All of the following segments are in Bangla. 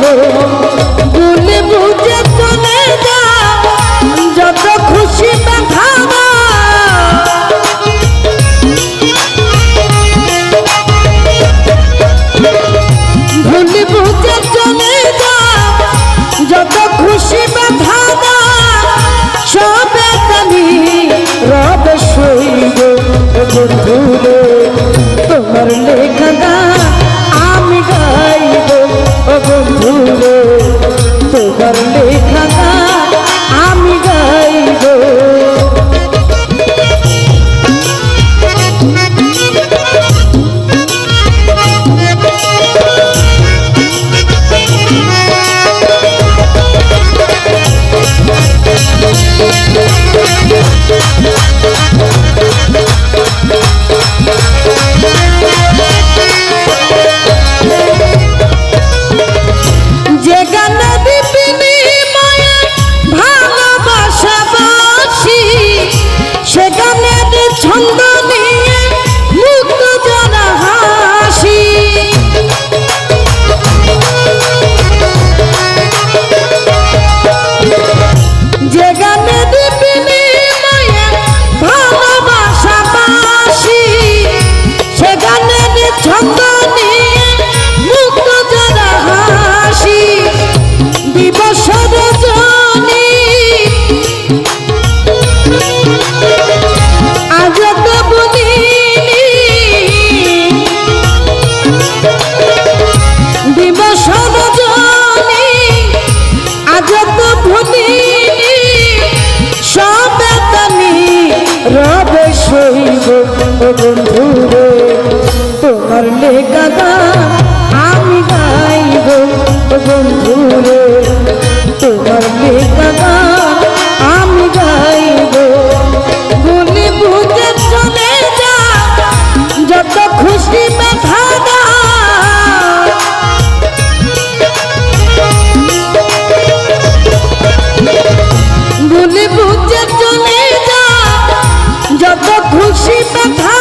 ভুলে বুঝে চলে যা যত খুশি ব্যথা ভুলে বুঝে চলে যা যত খুশি ব্যথা সব আমি রব সইব বন্ধুরে তোমার লেখা গান আমি গাইব বন্ধুরে তোমার লেখা গান আমি গাইব ছন্দ নিয়ে মুক্ত জানা হাসি যে গানে দিবিনি মায়ের ভালোবাসা বাসি সে গানের ছন্দ নিয়ে মুক্ত জানা হাসি দিবস রজনী রবে সইব বন্ধুরে তোমার লেখা গান আমি গাইব বন্ধুরে তোমার লেখা গান আমি গাইব ভুলে বুঝে চলে যা যত খুশি ব্যথা ভুলে বুঝে চলে যা যত খুশি ব্যথা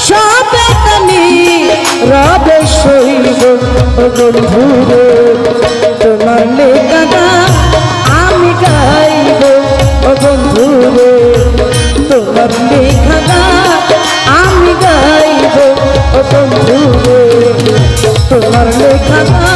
সব আমি রবে সইব বন্ধুরে তোমার লেখা গান আমি গাইব বন্ধুরে তোমার লেখা গান আমি গাইব বন্ধুরে তোমার লেখা গান